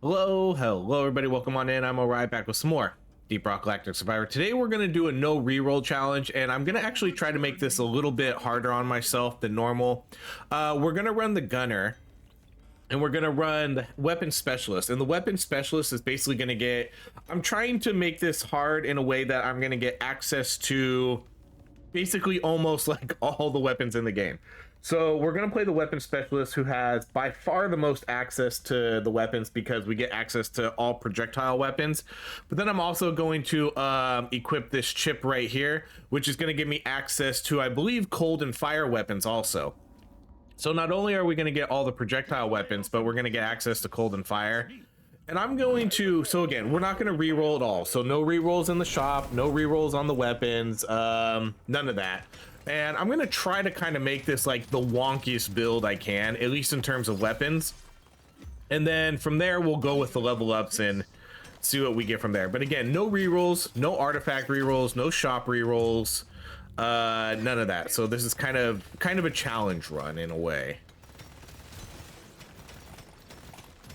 Hello everybody, welcome on in. I'm Orion back with some more Deep Rock Galactic Survivor. Today we're going to do a no reroll challenge, and I'm going to actually try to make this a little bit harder on myself than normal. We're going to run the gunner, and we're going to run the weapon specialist, and the weapon specialist is basically going to get, I'm trying to make this hard in a way that I'm going to get access to basically almost like all the weapons in the game. So we're going to play the weapon specialist, who has by far the most access to the weapons because we get access to all projectile weapons. But then I'm also going to equip this chip right here, which is going to give me access to, I believe, cold and fire weapons also. So not only are we going to get all the projectile weapons, but we're going to get access to cold and fire. And I'm going to, so again, we're not going to reroll at all. So no rerolls in the shop, no rerolls on the weapons, none of that. And I'm going to try to kind of make this like the wonkiest build I can, at least in terms of weapons. And then from there, we'll go with the level ups and see what we get from there. But again, no rerolls, no artifact rerolls, no shop rerolls, none of that. So this is kind of a challenge run in a way.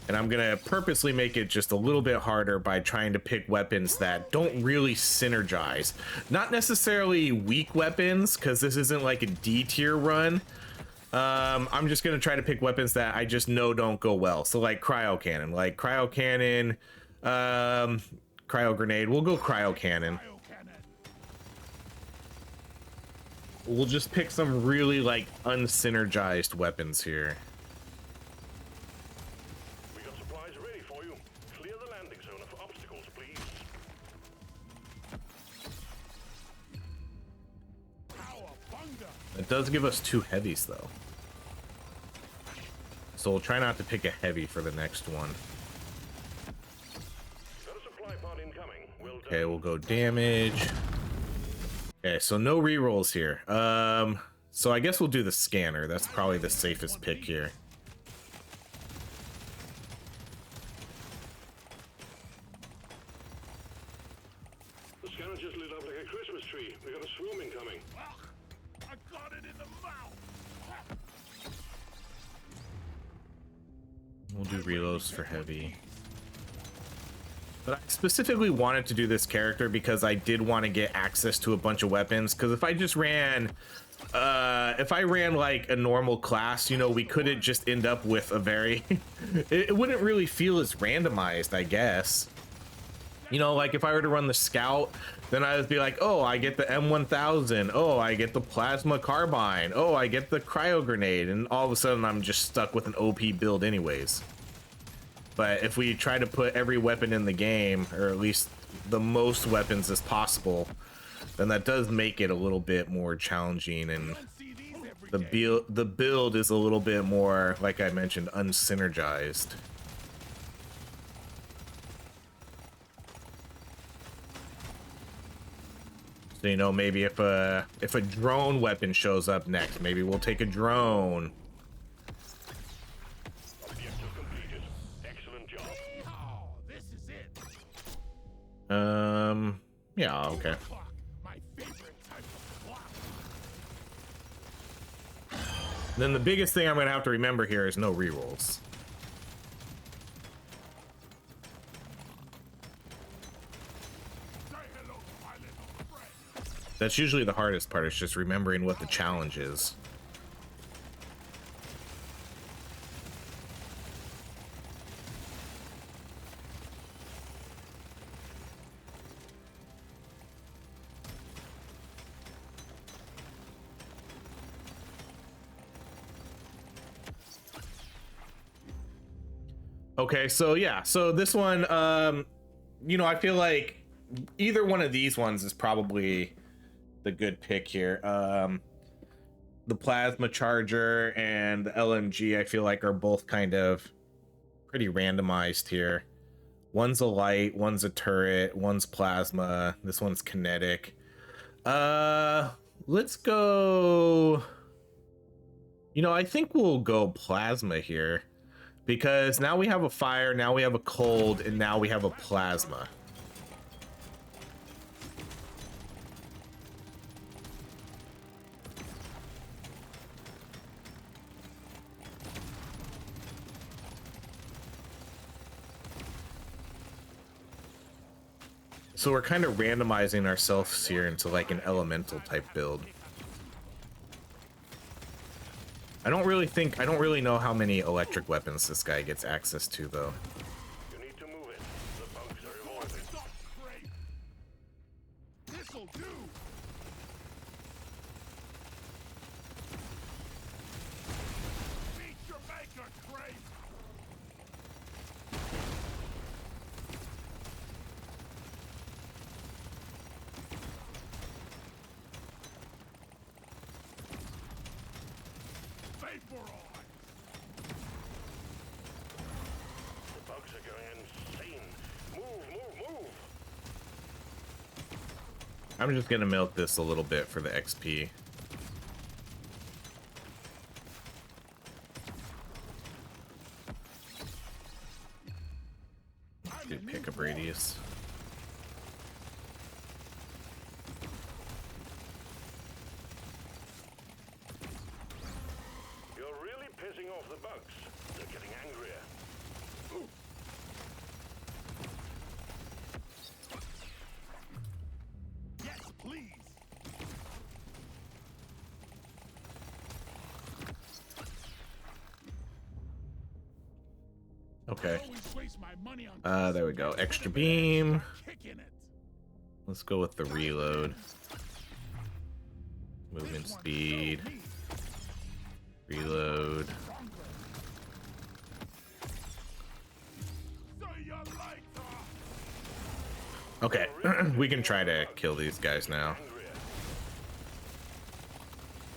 And I'm gonna purposely make it just a little bit harder by trying to pick weapons that don't really synergize. Not necessarily weak weapons, because this isn't like a D tier run. I'm just gonna try to pick weapons that I just know don't go well. So like cryo cannon, cryo grenade. We'll go cryo cannon. We'll just pick some really like unsynergized weapons here. It does give us 2 heavies though, so we'll try not to pick a heavy for the next one. Okay, we'll go damage. Okay, so no rerolls here. So I guess we'll do the scanner. That's probably the safest pick here. The scanner just lit up like a Christmas tree. We got a swarm incoming. I got it in the mouth. We'll do reloads for heavy. But I specifically wanted to do this character because I did want to get access to a bunch of weapons. Because if I just ran, if I ran like a normal class, you know, we couldn't just end up with a very, it wouldn't really feel as randomized, I guess. You know, like if I were to run the scout, then I would be like, oh, I get the M1000. Oh, I get the plasma carbine. Oh, I get the cryo grenade. And all of a sudden I'm just stuck with an OP build anyways. But if we try to put every weapon in the game, or at least the most weapons as possible, then that does make it a little bit more challenging, and the build is a little bit more, like I mentioned, unsynergized. So, you know, maybe if a drone weapon shows up next, maybe we'll take a drone. Yeah, okay. Then the biggest thing I'm gonna have to remember here is no rerolls. That's usually the hardest part, is just remembering what the challenge is. Okay, so yeah, so this one, you know, I feel like either one of these ones is probably the good pick here. The plasma charger and the LMG, I feel like, are both kind of pretty randomized here. One's a light, one's a turret, one's plasma, this one's kinetic. Let's go, you know, I think we'll go plasma here, because now we have a fire, now we have a cold, and now we have a plasma. So we're kind of randomizing ourselves here into like an elemental type build. I don't really know how many electric weapons this guy gets access to though. You need to move it. The bugs are evolving. This'll do. Meet your maker, Crate. Vaporize. The bugs are going insane. Move, move, move. I'm just gonna milk this a little bit for the XP. Good pickup radius. You're really pissing off the bugs. They're getting angrier. Yes, please. Okay. Always waste my money on There we go. Extra beam. kicking it. Let's go with the reload. Movement speed. Reload. Okay, we can try to kill these guys now.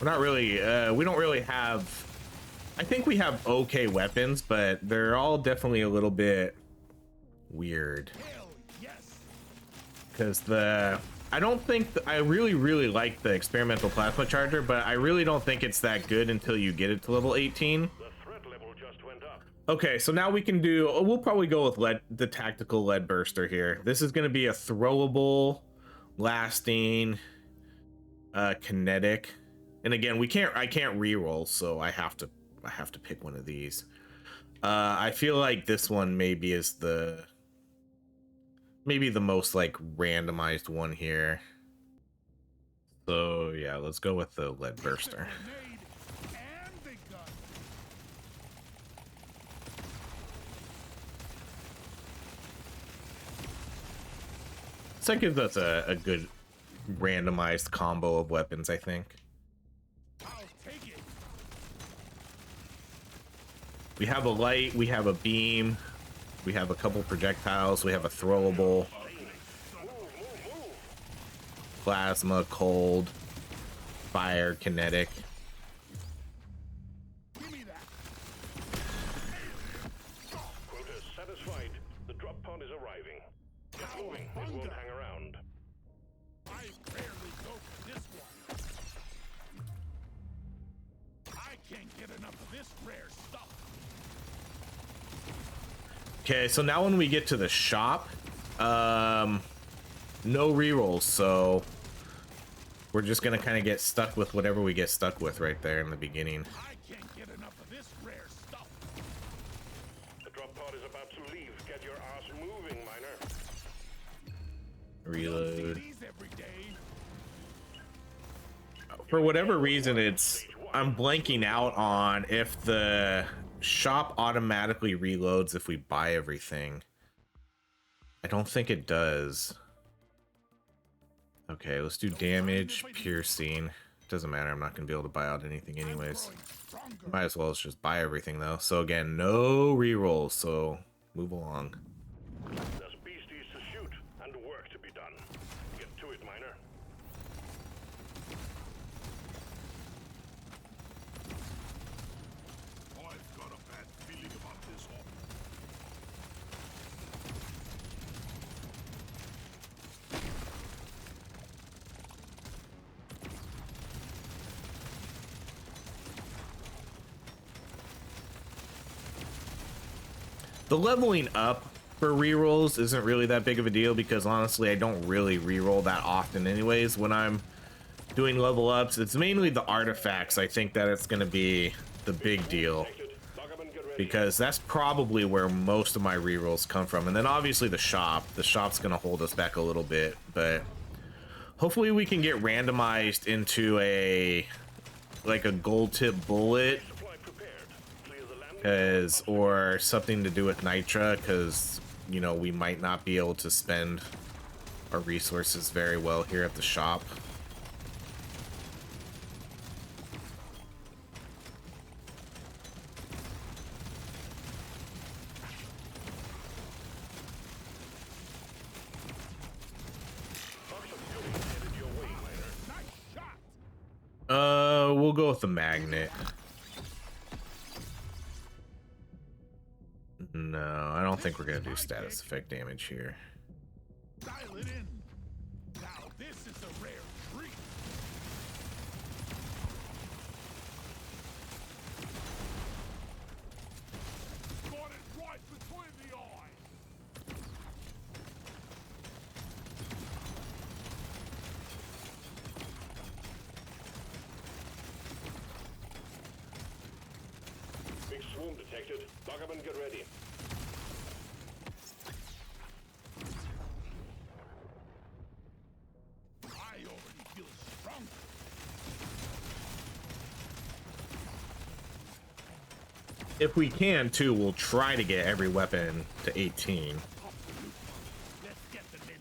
We're not really, we don't really have, I think we have okay weapons, but they're all definitely a little bit weird. Hell yes. Because I don't think, I really like the experimental plasma charger, but I really don't think it's that good until you get it to level 18. The threat level just went up. Okay, so now we can do, we'll probably go with the tactical lead burster here. This is going to be a throwable, lasting, kinetic. And again, I can't reroll, so I have to pick one of these. I feel like this one maybe is maybe the most like randomized one here. So yeah, let's go with the lead burster. So that gives us a good randomized combo of weapons, I think. I'll take it. We have a light, we have a beam, we have a couple projectiles, we have a throwable, plasma, cold, fire, kinetic. Give me that. Quota satisfied. The drop pod is arriving. Get moving. It won't hang around. I rarely go for this one. I can't get enough of this rare stuff. Okay, so now when we get to the shop, no rerolls, so we're just gonna kind of get stuck with whatever we get stuck with right there in the beginning. I can't get enough of this rare stuff. The drop pod is about to leave. Get your ass moving, miner. Reload. These every day. For whatever reason, I'm blanking out on if the shop automatically reloads if we buy everything. I don't think it does. Okay, let's do damage, piercing. Doesn't matter, I'm not gonna be able to buy out anything anyways. Might as well just buy everything though. So again, no rerolls, so move along. There's beasties to shoot and work to be done. Get to it, miner. I've got a bad feeling about this one. The leveling up for rerolls isn't really that big of a deal because honestly I don't really reroll that often anyways when I'm doing level ups. It's mainly the artifacts I think that it's going to be the big deal. Lock up and get because that's probably where most of my rerolls come from. And then obviously the shop. The shop's gonna hold us back a little bit, but hopefully we can get randomized into a like a gold tip bullet, or something to do with nitra, because you know we might not be able to spend our resources very well here at the shop. We'll go with the magnet. No, I don't think we're gonna do status effect damage here. Dial it in. Now this is a rare treat. Got it right between the eyes. Big swarm detected. Lock up and get ready. I already feel stronger. If we can too, we'll try to get every weapon to 18, Let's get them in.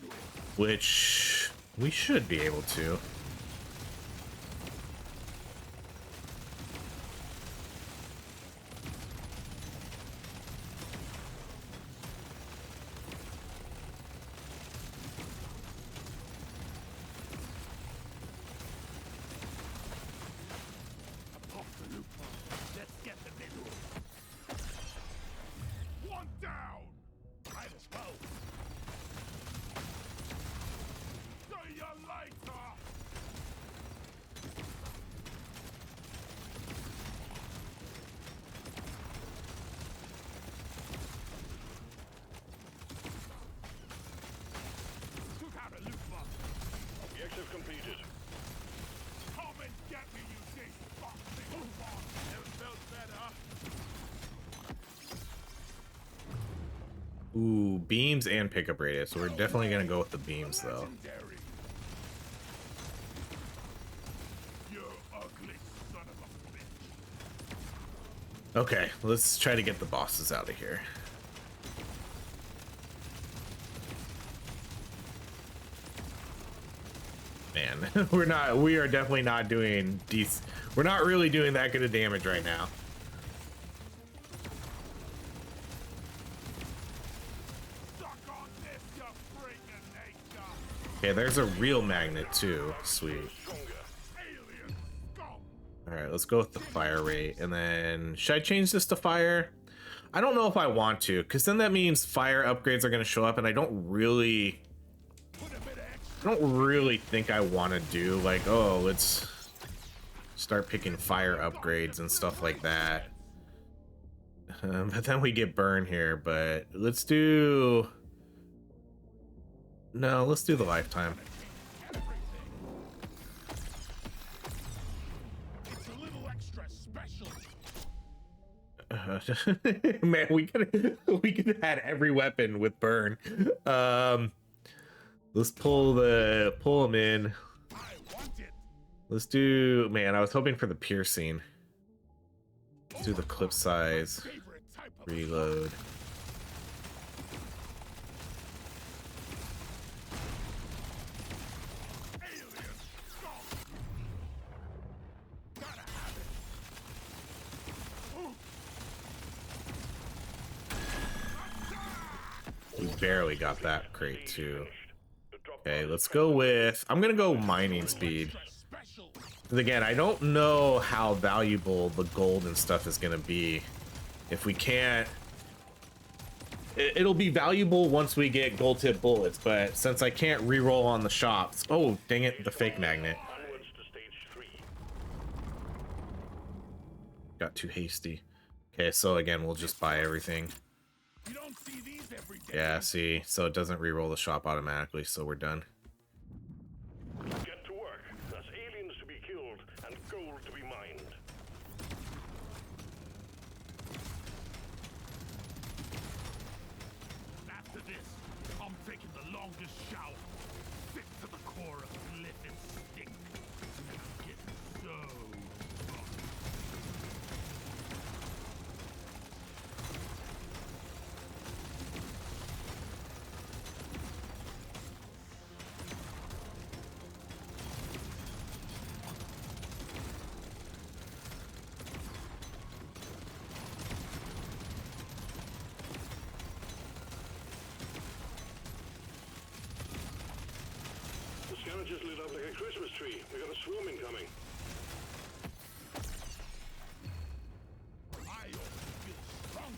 which we should be able to. Let's get them in. One down. Might as well. See you later. Took out a loot box. Objective completed. Come and get me, you big fucking loot. Never felt better. Ooh, beams and pickup radius. So we're definitely gonna go with the beams though. Legendary. You ugly son of a bitch. Okay, let's try to get the bosses out of here. Man, we are definitely not doing we're not really doing that good of damage right now. Suck on this, you freak of nature. Okay, there's a real magnet too. Sweet. Alien scum. All right, let's go with the fire rate. And then should I change this to fire? I don't know if I want to, because then that means fire upgrades are going to show up, and I don't really think I want to do like, oh, let's start picking fire upgrades and stuff like that. But then we get burn here. But let's do the lifetime. It's a little extra special. Man, we could have had every weapon with burn. Let's pull them in. I want it. Let's do, man, I was hoping for the piercing. Let's do the clip size. Favorite type of Reload. alien scum. Gotta have it. We barely got that crate too. Okay, let's go with, I'm gonna go mining speed. Special. 'Cause again, I don't know how valuable the gold and stuff is gonna be. If we can't, it'll be valuable once we get gold tip bullets, but since I can't reroll on the shops, oh dang it, the fake magnet. Onwards to stage 3. Got too hasty. Okay, so again, we'll just buy everything. You don't see these every day. Yeah, see, so it doesn't reroll the shop automatically, so we're done. Get to work. There's aliens to be killed and gold to be mined. to shower. Sick to the core of lip and stink. I'm getting so drunk. The scanner just lit up like a Christmas tree. We got a swarm incoming. I always feel stronger.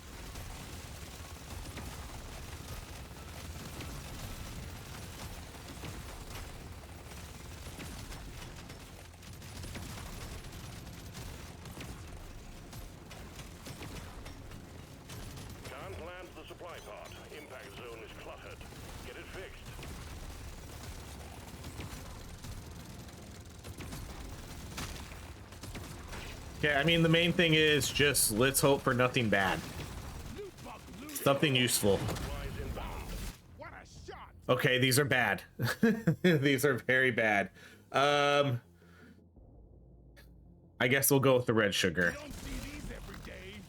Can't land the supply pod. Impact zone is cluttered. Get it fixed. Okay, I mean, the main thing is just let's hope for nothing bad. Loot bug, loot. Something useful. Supplies inbound. What a shot. Okay, these are bad. These are very bad. I guess we'll go with the red sugar. Don't see these every day.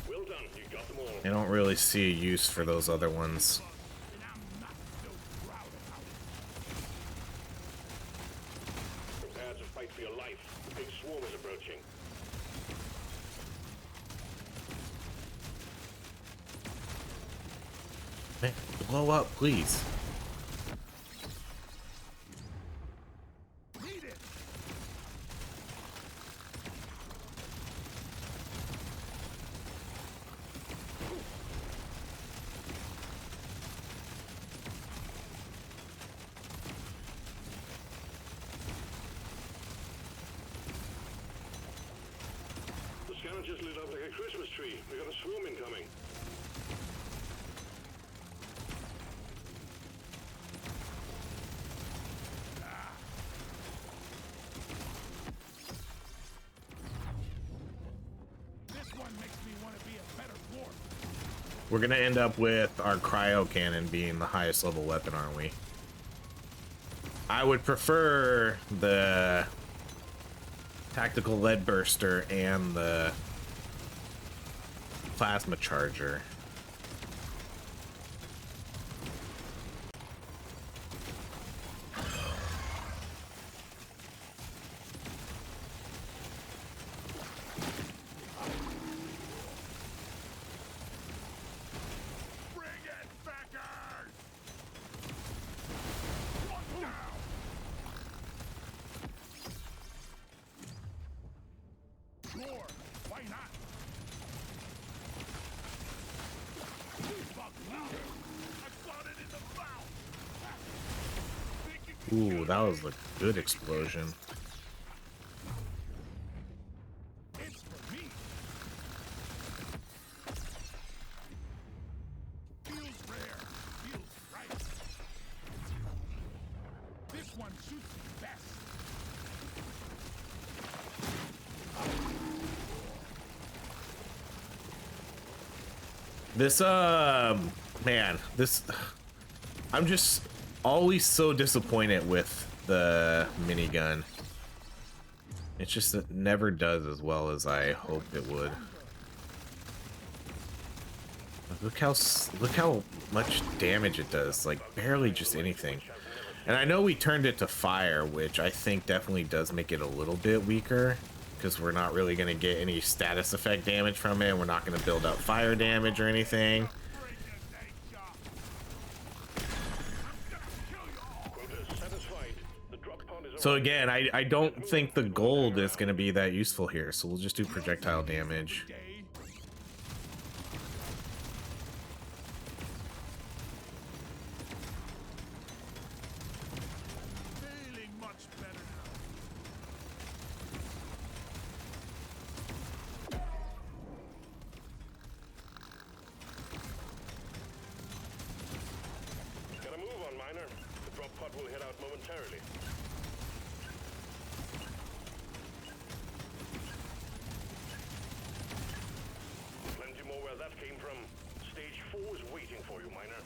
Well done. You got them all. I don't really see a use for those other ones. And I'm not so proud about it. Prepare to fight for your life. The big swarm is approaching. Man, blow up, please. Need it. The scanner just lit up like a Christmas tree. We got a swarm incoming. This one makes me want to be a better dwarf. We're gonna end up with our cryo cannon being the highest level weapon, aren't we? I would prefer the tactical lead burster and the plasma charger. Bring it, backers! One down! Sure, why not? Loot bug, louder! I got it in the mouth! Think you can Ooh, that was a good explosion. It's for me. Feels rare. Feels right. This one shoots me best. This, man, this, I'm just always so disappointed with the minigun. It's just, it never does as well as I hoped it would. Look how much damage it does, like barely just anything. And I know we turned it to fire, which I think definitely does make it a little bit weaker, because we're not really going to get any status effect damage from it. We're not going to build up fire damage or anything. Bring it, Nature. Quota satisfied. The drop pod is So again, I don't think the gold is going to be that useful here, so we'll just do projectile damage. Day. Feeling much better now. Gotta move on, miner. The drop pod will head out momentarily. that came from. Stage 4 is waiting for you, miner.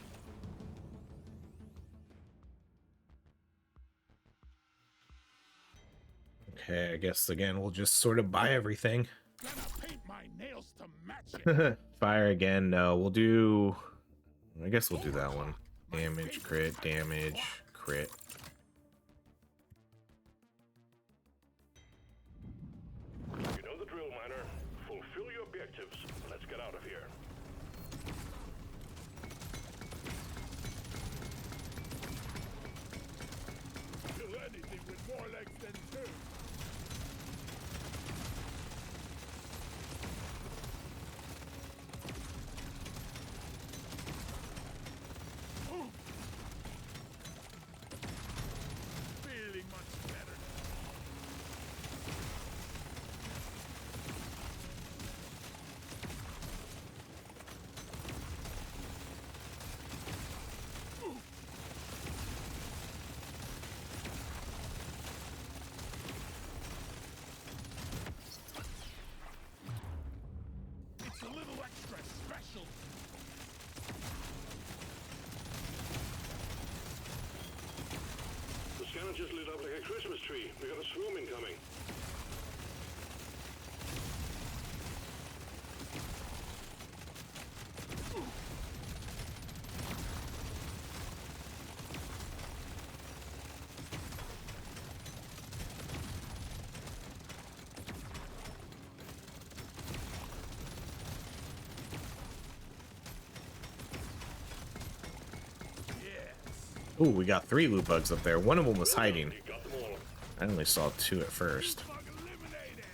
Okay, I guess again we'll just sort of buy everything. Gonna paint my nails to match it. Fire again. No, we'll do. I guess we'll do that one. Damage, crit, damage, crit. You know the drill, miner. Fulfill your objectives. Let's get out of here. Kill anything with more legs than two. Feeling much better. It's a little extra special. The scanner just lit up like a Christmas tree. We got a swarm incoming. Ooh, we got 3 loot bugs up there. One of them was hiding. You got them all. I only saw 2 at first. Bug eliminated.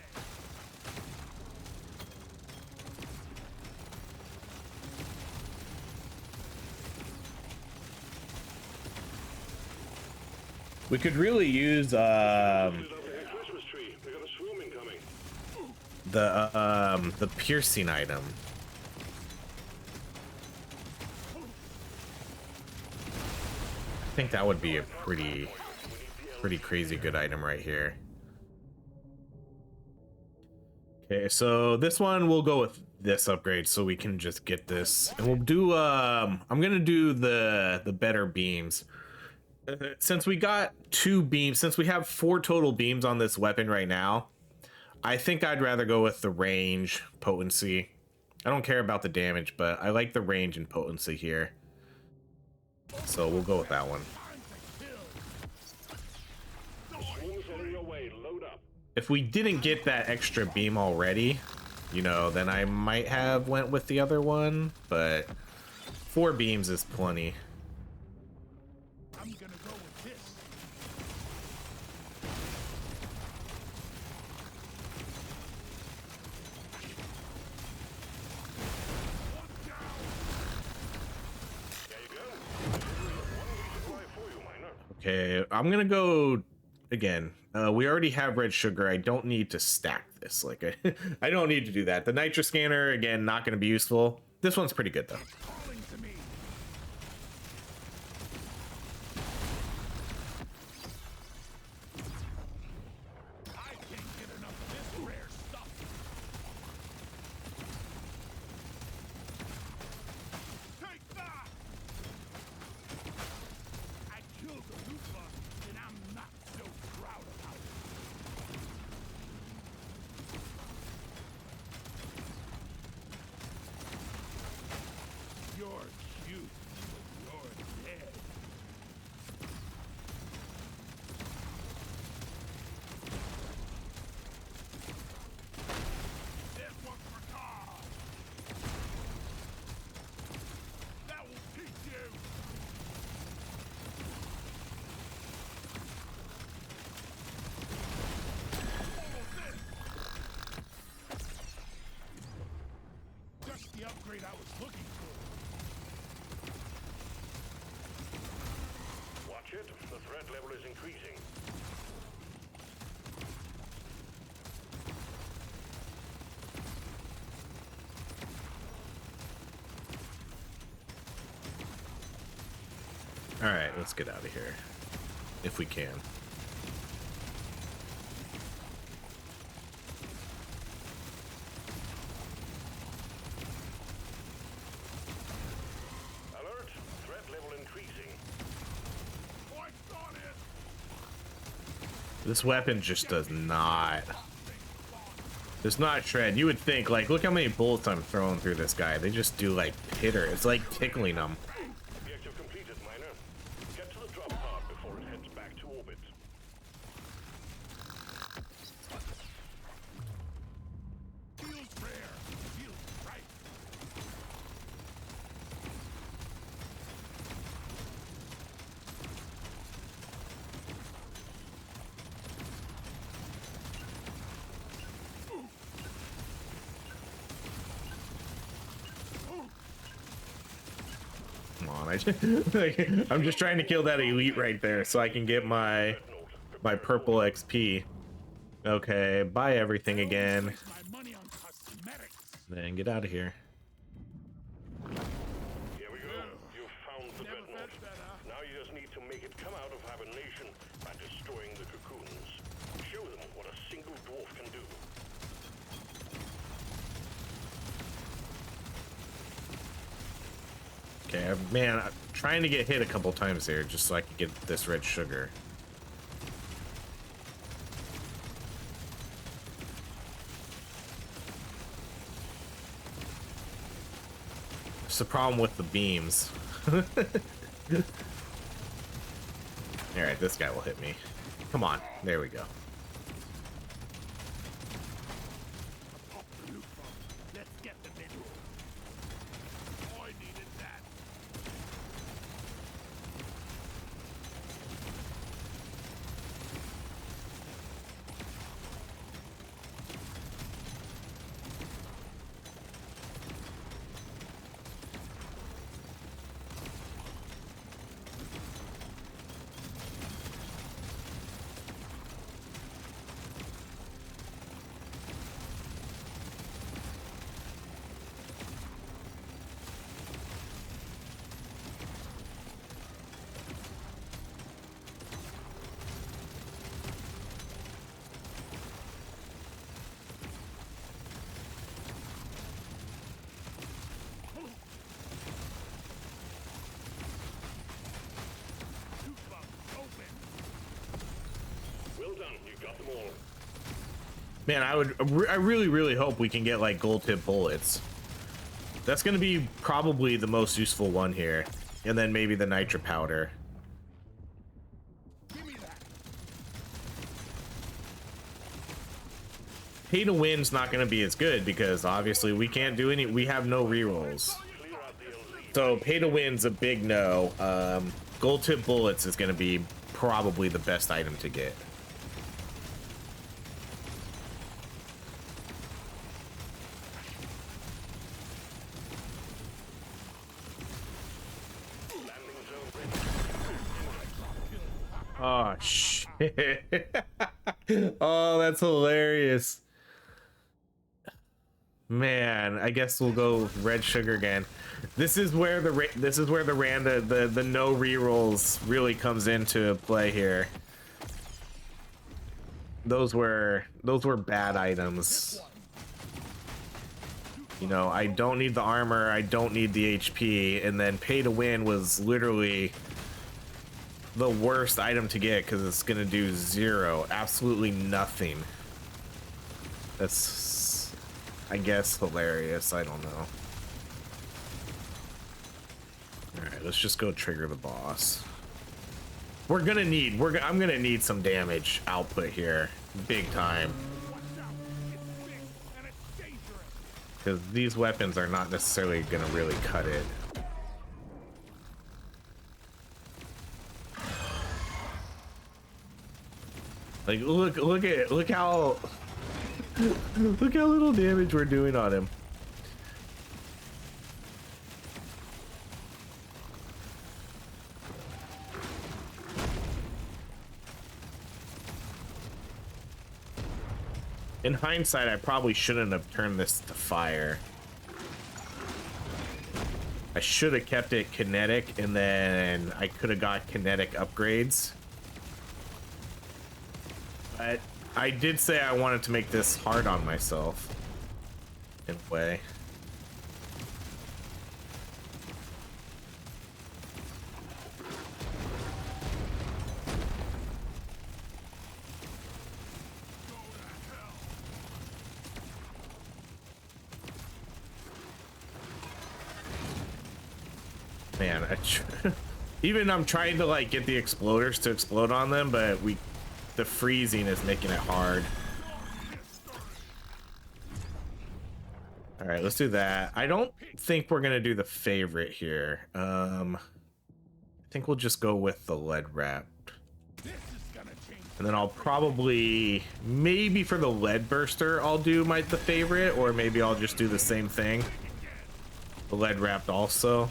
We could really use Lit up like a Christmas tree. We got a swarm incoming. the piercing item. I think that would be a pretty crazy good item right here. Okay, so this one we'll go with this upgrade so we can just get this, and we'll do I'm gonna do the better beams. Since we got 2 beams, since we have 4 total beams on this weapon right now, I think I'd rather go with the range potency. I don't care about the damage, but I like the range and potency here. So we'll go with that one. The swarm's heading your way. Load up. If we didn't get that extra beam already, you know, then I might have went with the other one, but 4 beams is plenty. I'm gonna go with this. One down. There you go. One resupply for you, miner. Okay, I'm gonna go again. We already have red sugar. I don't need to stack this. Like, I don't need to do that. The nitro scanner, again, not gonna be useful. This one's pretty good though. Calling to me. I can't get enough of this rare stuff. Take that! I killed the loot bug, and I'm not so proud about it. You're cute, but you're dead. There's one for Carl. That will teach you. Just the upgrade I was looking for. Watch it. The threat level is increasing. All right, let's get out of here if we can. This weapon just does not shred. You would think, like, look how many bullets I'm throwing through this guy. They just do like hitter. It's like tickling them. Objective completed, miner. Get to the drop pod before it heads back to orbit. Feels rare. Feels right. Come on, I'm just trying to kill that elite right there so I can get my purple XP. Okay, buy everything again. Waste my money on cosmetics. Then get out of here. Here we go. You've found the Never dreadnought. felt better. Now you just need to make it come out of hibernation by destroying the cocoons. Show them what a single dwarf can do. Okay, man, I'm trying to get hit a couple times here just so I can get this red sugar. It's the problem with the beams. Alright, this guy will hit me. Come on, there we go. Pop the loot from. Let's get the mineral. I needed that. Loot box open. Well done. You got them all. Man, I really hope we can get like gold tip bullets. That's gonna be probably the most useful one here. And then maybe the nitro powder. Give me that. Pay to win's not gonna be as good because obviously we can't do any, we have no rerolls. Clear out the LZ. So pay to win's a big no. Gold tip bullets is gonna be probably the best item to get. Landing zone ready. Oh shit. Oh, that's hilarious. Man, I guess we'll go red sugar again. This is where the the no rerolls really comes into play here. Those were bad items. You know, I don't need the armor, I don't need the HP, and then pay to win was literally the worst item to get because it's gonna do zero, absolutely nothing. That's, I guess, hilarious. I don't know. All right, let's just go trigger the boss. I'm gonna need some damage output here, big time, Watch out. It's big and it's dangerous. because these weapons are not necessarily gonna really cut it. Like, look how look how little damage we're doing on him. In hindsight, I probably shouldn't have turned this to fire. I should have kept it kinetic, and then I could have got kinetic upgrades. But I did say I wanted to make this hard on myself, in a way. Man, even I'm trying to like get the exploders to explode on them, but the freezing is making it hard. All right, let's do that. I don't think we're gonna do the favorite here. I think we'll just go with the lead wrapped. And then I'll probably, maybe for the lead burster, I'll do the favorite, or maybe I'll just do the same thing. The lead wrapped also.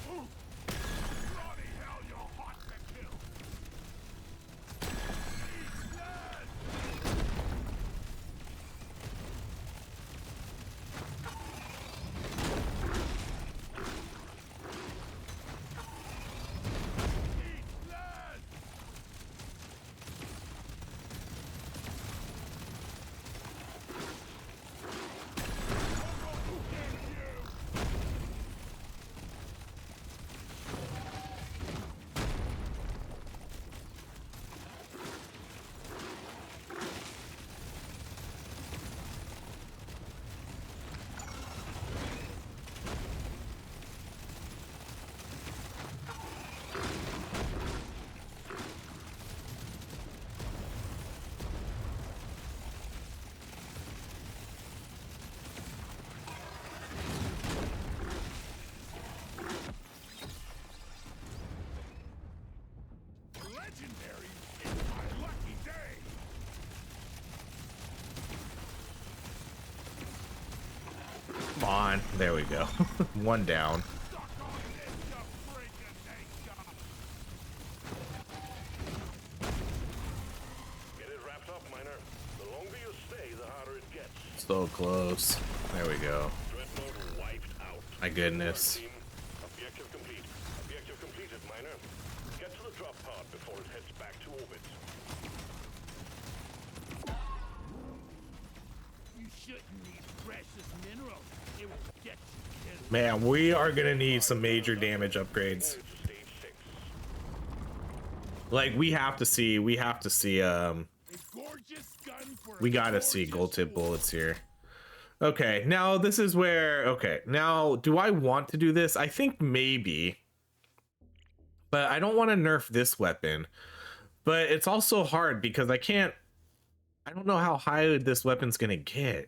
Come on, there we go. One down. Get it wrapped up, Miner. The longer you stay, the harder it gets. So close. There we go. Dreadnought wiped out. My goodness. Team, objective complete. Objective completed, Miner. Get to the drop pod before it heads back to orbit. You shouldn't need precious minerals. It will get you killed. Man, we are gonna need some major damage upgrades. Stage 6. Like we have to see A gorgeous gun for we a gotta see gorgeous gold tip wolf. bullets here. Okay, now this is where, okay, now do I want to do this? I think maybe, but I don't want to nerf this weapon. But it's also hard because I don't know how high this weapon's gonna get.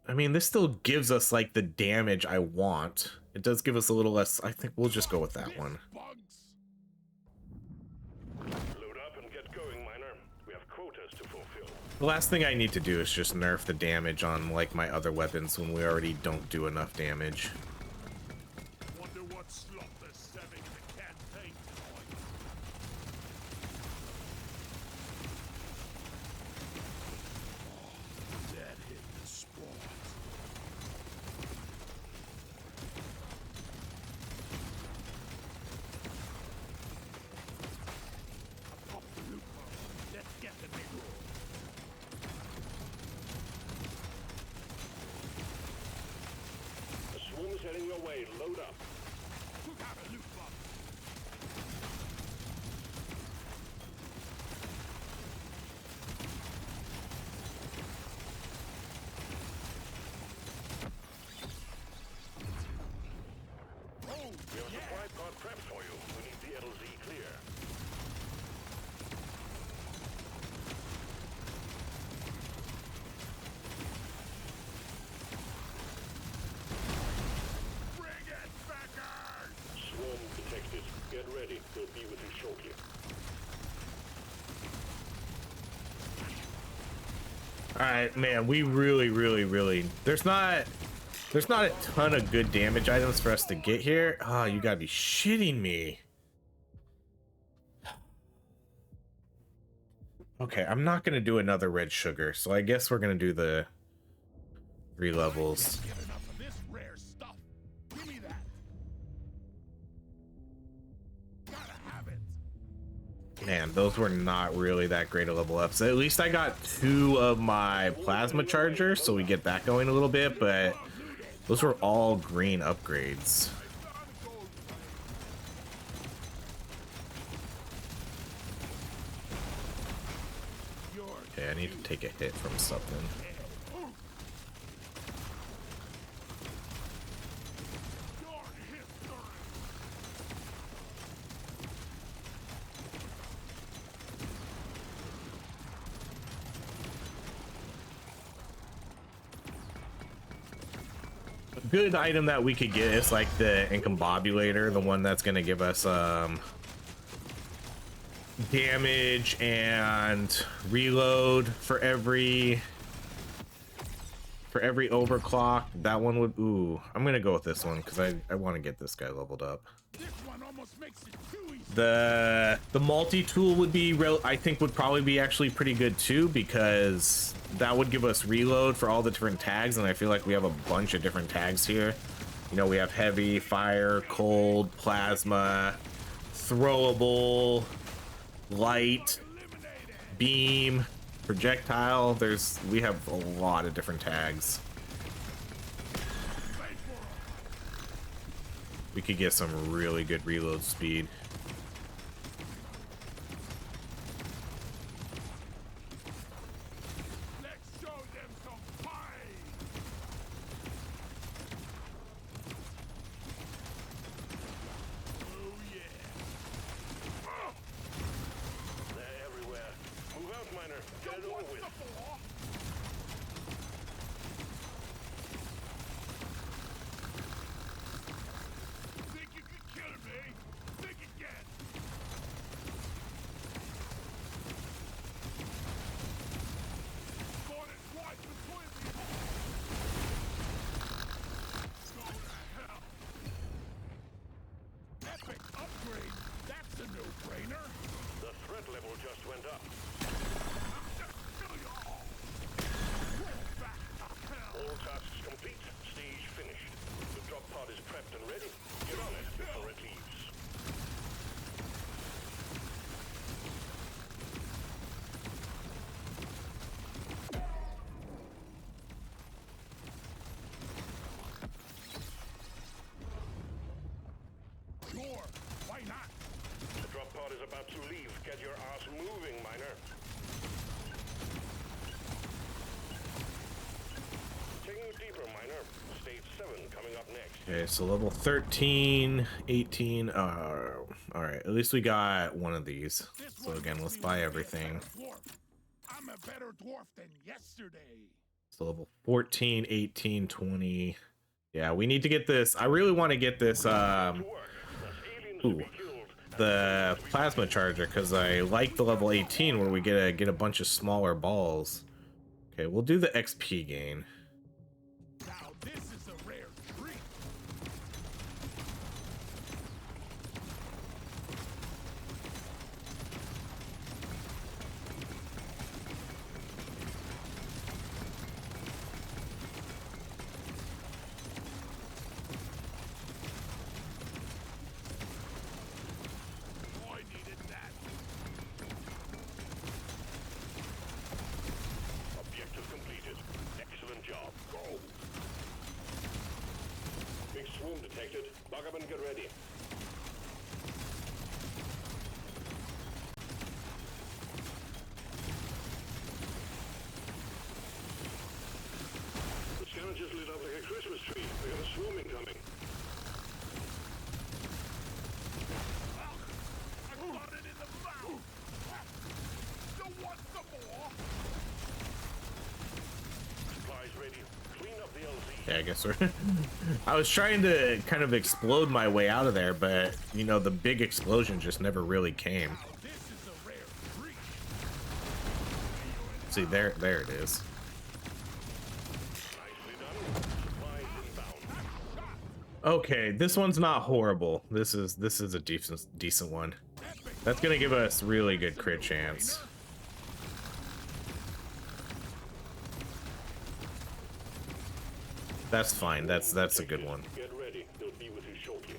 I mean, this still gives us like the damage I want. It does give us a little less. I think we'll just go with that one. Bugs. Load up and get going, Miner. We have quotas to fulfill. The last thing I need to do is just nerf the damage on like my other weapons when we already don't do enough damage. Wonder what slop they're serving in the campaign tonight. That hit the spot. Pop the loop. Let's get the big roll. The swarm is heading your way. Load up. Took out a loot box. Oh, We have a supply pod prepped for you. We need the LZ clear. bring it, Beckers! Swarm detected. Get ready. We'll be with you shortly. All right, man, we really, there's not a ton of good damage items for us to get here. Oh, you gotta be shitting me. Okay, I'm not gonna do another red sugar, so I guess we're gonna do the 3 levels. Get enough of this rare stuff. Give me that. Gotta have it. Man, those were not really that great of level ups. At least I got 2 of my plasma chargers, so we get that going a little bit, but those were all green upgrades. Okay, I need to take a hit from something. good item that we could get is like the incombobulator, the one that's going to give us damage and reload for every overclock. That one would, ooh, I'm gonna go with this one because I want to get this guy leveled up. This one almost makes it too easy. The multi-tool would be I think would probably be actually pretty good too, because that would give us reload for all the different tags, and I feel like we have a bunch of different tags here. You know, we have heavy, fire, cold, plasma, throwable, light, beam, projectile. We have a lot of different tags. We could get some really good reload speed. Let's show them some pie. Oh yeah. They're everywhere. Move out, miner. Get it over with. Think you can kill me? Think again. Got it right between me. Go to hell. Epic upgrade. That's a no-brainer. The threat level just went up. Kill you all. Back to hell. All tasks complete. Stage finished. The drop pod is prepped and ready. Get on it before it leaves. Sure. Why not? The drop pod is about to leave. Get your ass moving, miner. Taking you deeper, miner. Stage 7 coming up next. Okay, so level 13, 18. All right, at least we got one of these. This So one again, let's makes me buy wanna be a everything. better dwarf. I'm a better dwarf than yesterday. So level 14, 18, 20. Yeah, we need to get this. I really want to get this ooh, the plasma charger, because I like the level 18 where we get a bunch of smaller balls. Okay, we'll do the XP gain. Now this is a rare treat. I needed that. Objective completed. Excellent job. Go. Big swarm detected. Bug up and get ready. The scanner just lit up like a Christmas tree. We got a swarm incoming. I got it in the mouth. You want some more? Supplies ready. Clean up the LZ. Yeah, I guess we're. I was trying to kind of explode my way out of there, but you know, the big explosion just never really came. Now this is a rare treat. See, there it is. Nicely done. Supplies inbound. Okay, this one's not horrible. This is a decent one. That's gonna give us really good crit chance. That's fine. That's a good one. Get ready. They'll be with you shortly.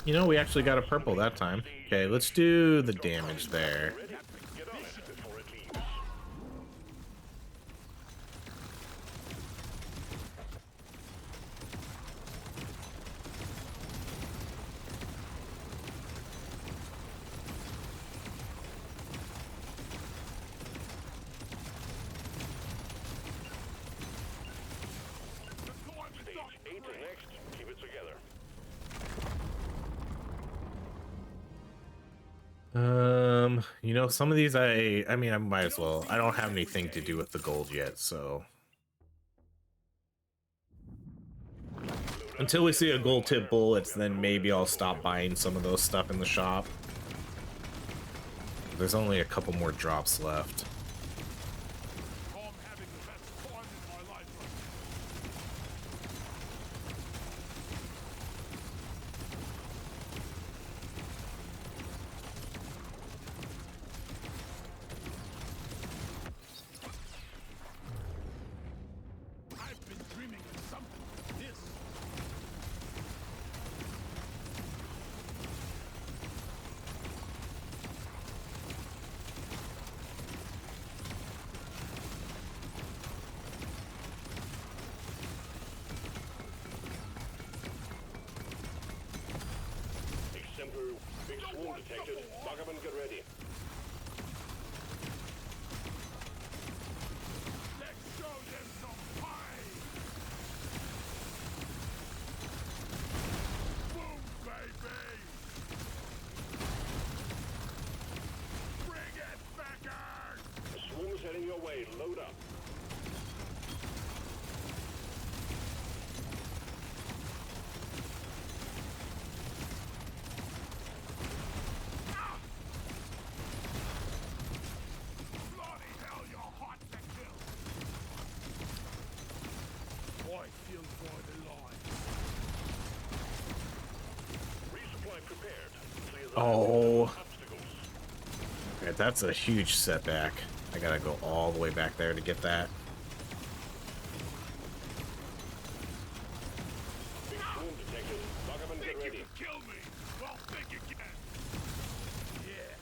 You know, we actually got a purple that time. Okay, let's do the damage there. Ready? Get on it before it leaves. Stage 8 is next. Keep it together. You know, some of these I mean, I might as well. I don't have anything to do with the gold yet, so until we see a gold tip bullets, then maybe I'll stop buying some of those stuff in the shop. There's only a couple more drops left. I'm having the best time in my life right now. I've been dreaming of something like this. Exemplar. Big swarm detected. Buggerman, get ready. Let's show them some pie. Boom, baby. Bring it, Beckers. The swarm is heading your way. Load up. Bloody hell, you're hot to kill. I feel quite alive. Resupply prepared. Clear the Oh. obstacles. Okay, that's a huge setback. I gotta go all the way back there to get that. Big swarm detected. Buggerman, get Think you ready. can kill me? Well, think you can. Yes.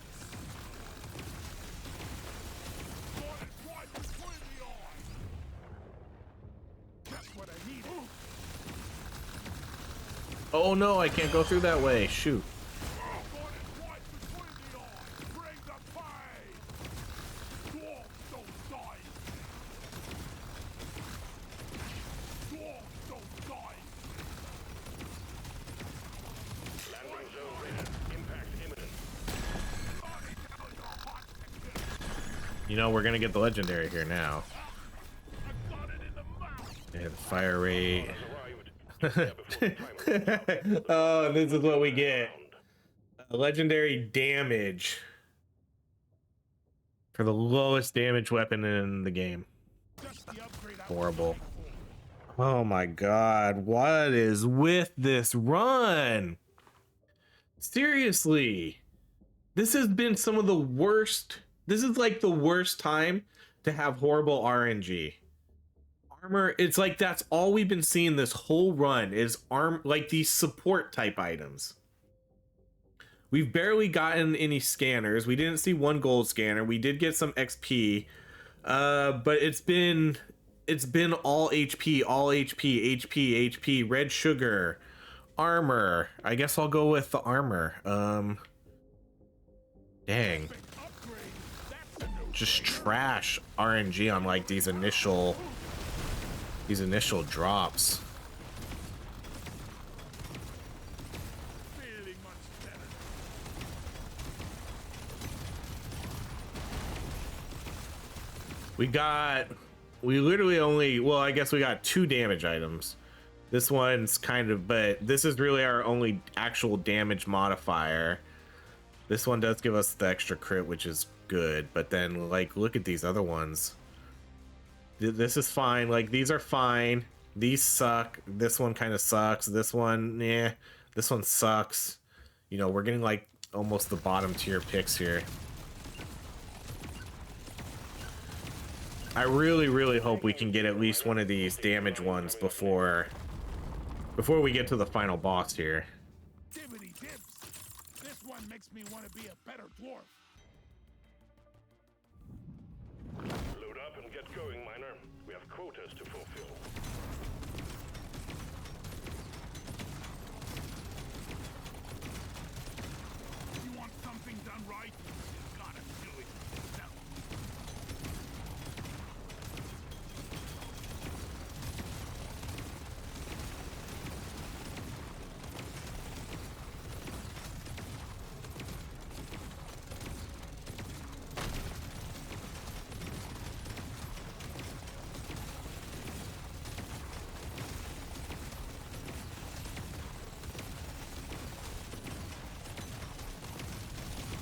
Got it right between the eyes. Just what I needed. Oh no, I can't go through that way. Shoot. Got it right between the eyes. Bring the pain. Dwarf don't die. Dwarf don't die. Landing zone ready. Impact imminent. Bloody hell, you're hot to kill. You know, we're gonna get the legendary here now. I got it in the mouth. And fire rate. Has arrived. Get there before the timer runs out. Oh, this is what we get. Legendary damage for the lowest damage weapon in the game. Just the upgrade I was Horrible. looking for. Oh my god, what is with this run? Seriously, this has been some of the worst. This is like the worst time to have horrible RNG. Armor, it's like that's all we've been seeing this whole run is like these support type items. We've barely gotten any scanners. We didn't see one gold scanner. We did get some XP, but it's been all HP, HP, red sugar, armor. I guess I'll go with the armor. Dang, Upgrade. That's a new just trash RNG on like these initial drops. feeling much better. We literally only, well, I guess we got 2 damage items. This one's kind of, but this is really our only actual damage modifier. This one does give us the extra crit, which is good, but then like look at these other ones. This is fine. Like these are fine. These suck. This one kind of sucks. This one, yeah. This one sucks. You know, we're getting like almost the bottom tier picks here. I really hope we can get at least one of these damage ones before we get to the final boss here. Dibbity dib. makes me want to be a better dwarf. Load up and get going, miner. We have quotas to fulfill. You want something done right? You gotta do it yourself.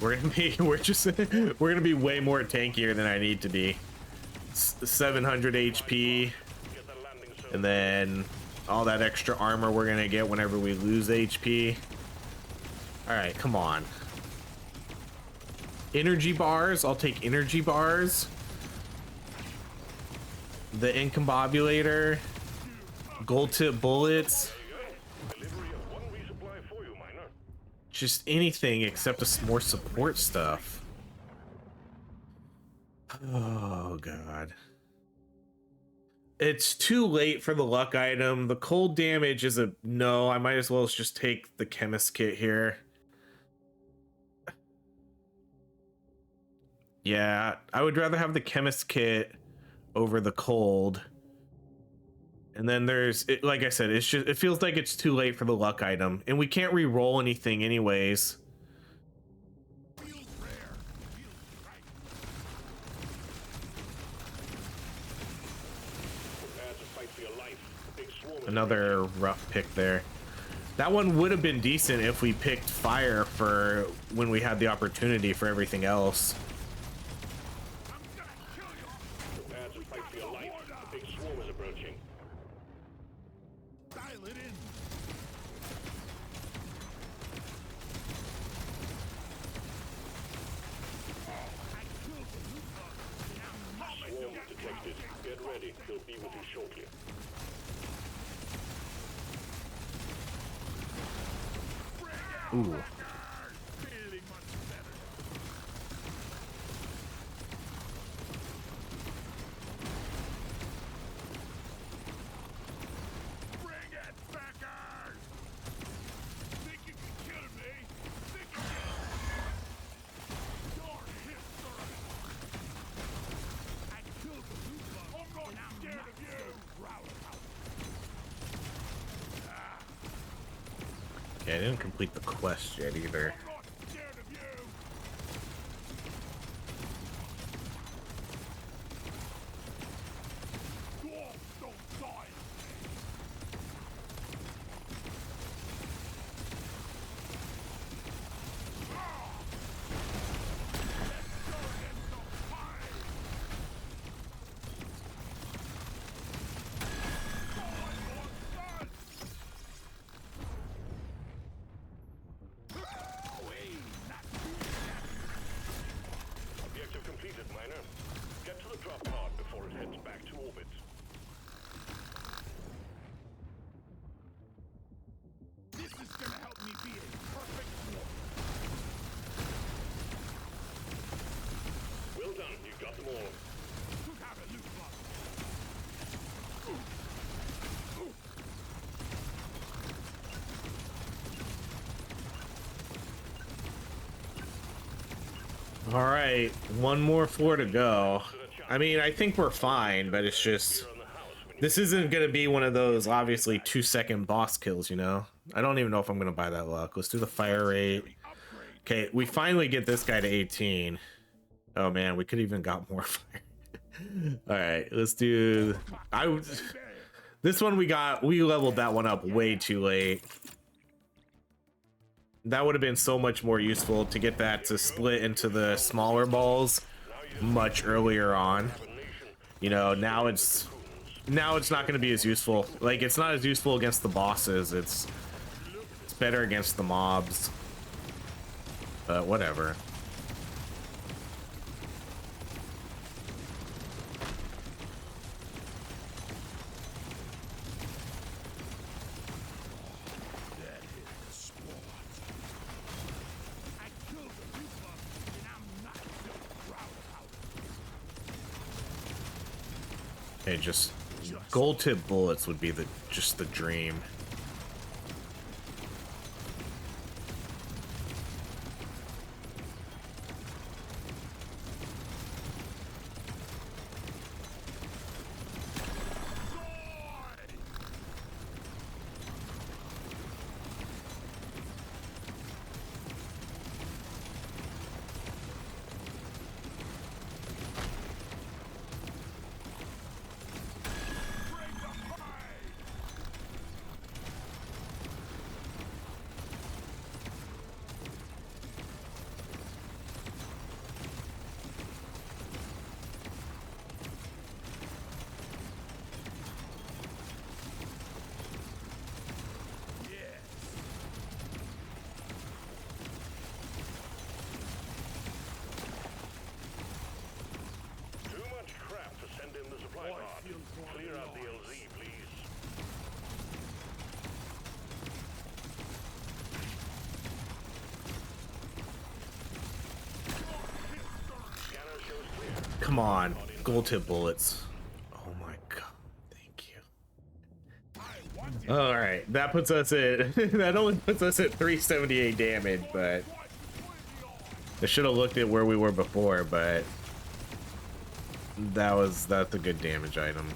We're gonna be way more tankier than I need to be. 700 HP, Get the landing zone. and then all that extra armor we're gonna get whenever we lose HP. All right, come on. Energy bars, I'll take energy bars. The incombobulator, gold tip bullets. There you go. Delivery of one resupply for you, miner. Just anything except more support stuff. Oh god. It's too late for the luck item. The cold damage is a no. I might as well just take the chemist kit here. Yeah, I would rather have the chemist kit over the cold. And then there's it, like I said, it's just it feels like it's too late for the luck item, and we can't re-roll anything anyways. Wield rare. Wield right. Prepare to fight for your life. The big swarm is Another rough pick there. That one would have been decent if we picked fire for when we had the opportunity for everything else. I'm gonna kill you. Prepare to fight for your life. The big swarm is approaching. Dial it in. I killed the loot bug. Now Swarm detected. Get ready. He'll be with you shortly. Ooh. feeling much better. Bring it, Beckers! Think you can kill me? Think you can? Your history! I killed the loot bug. I'm not scared of you! Okay, I didn't complete the quest yet either. I'm not scared of you! Dwarves don't die! Objective completed, miner. Get to the drop pod before it heads back to orbit. This is gonna help me be a perfect dwarf. Well done. You got them all. To have a loot bug. All right, one more floor to go. I mean, I think we're fine, but it's just Here on the house when you this isn't gonna be one of those obviously 2-second boss kills, you know. I don't even know if I'm gonna buy that luck. Let's do the fire rate. Okay, we finally get this guy to 18. Oh man, we could even got more fire. All right, let's do. This one we leveled that one up way too late. That would have been so much more useful to get that to split into the smaller balls much earlier on. You know, now it's not going to be as useful. Like, it's not as useful against the bosses. It's better against the mobs. But whatever. I killed Okay, just gold tip bullets would be just the dream. Too much crap to send in the supply pod. Clear out the LZ, please. Scanner shows clear. Come on, gold tip bullets. Oh my god, thank you. All right, that puts us at that only puts us at 378 damage, but I should have looked at where we were before, but that's a good damage item.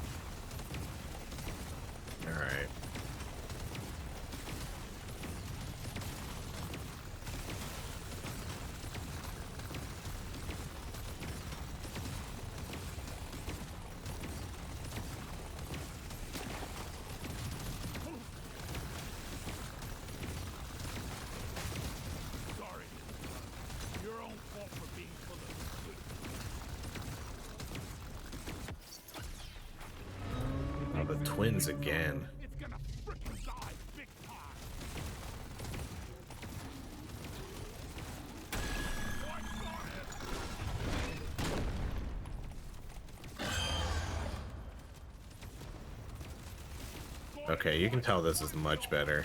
All right. Sorry. Your own fault for being full of Oh, the twins again. It's gonna frickin' die big time. Okay, you can tell this is much better.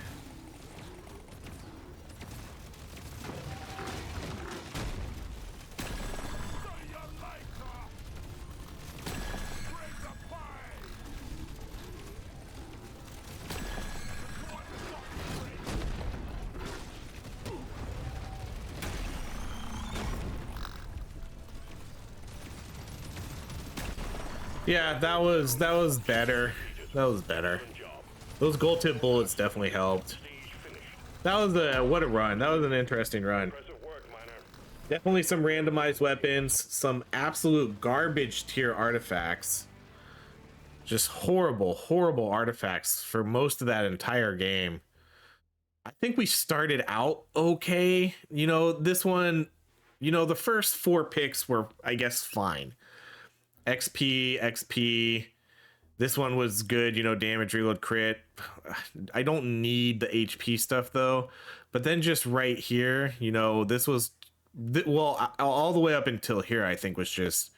Yeah, that was better. That was better. Those gold tip bullets definitely helped. That was what a run. That was an interesting run. Impressive work, Miner. Definitely some randomized weapons, some absolute garbage tier artifacts. Just horrible, horrible artifacts for most of that entire game. I think we started out okay. You know, this one, you know, the first 4 picks were, I guess, fine. XP, XP. This one was good, you know, damage, reload, crit. I don't need the HP stuff though. But then just right here, you know, this was, well, all the way up until here, I think was just,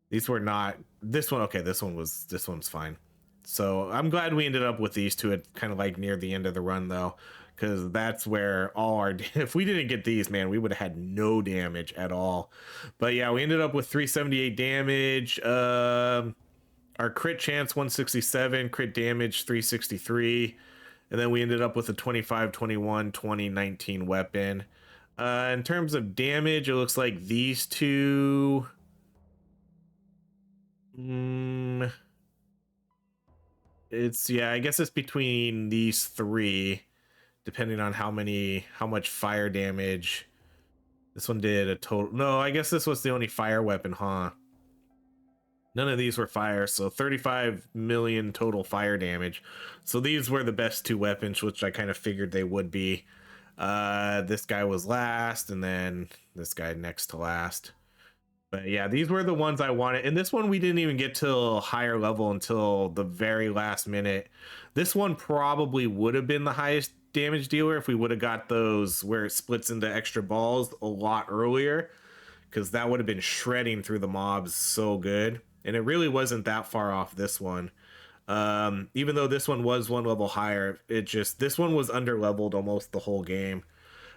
these were not, this one, okay, this one's fine. So I'm glad we ended up with these two at kind of like near the end of the run though, because that's where all our, if we didn't get these, man, we would have had no damage at all. But yeah, we ended up with 378 damage. Our crit chance 167, crit damage 363, and then we ended up with a 25, 21, 20, 19 weapon. In terms of damage, it looks like these two. It's, yeah, I guess it's between these 3, depending on how much fire damage. This one did a total. No, I guess this was the only fire weapon, huh? None of these were fire, so 35 million total fire damage. So these were the best 2 weapons, which I kind of figured they would be. This guy was last, and then this guy next to last. But yeah, these were the ones I wanted. And this one we didn't even get to higher level until the very last minute. This one probably would have been the highest damage dealer if we would have got those where it splits into extra balls a lot earlier, because that would have been shredding through the mobs so good. And it really wasn't that far off this one. Even though this one was 1 level higher, this one was under leveled almost the whole game.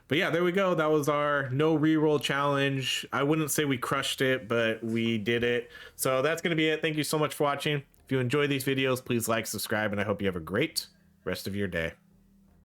But yeah, there we go. That was our no reroll challenge. I wouldn't say we crushed it, but we did it. So that's going to be it. Thank you so much for watching. If If you enjoy these videos, please like, subscribe, and I hope you have a great rest of your day.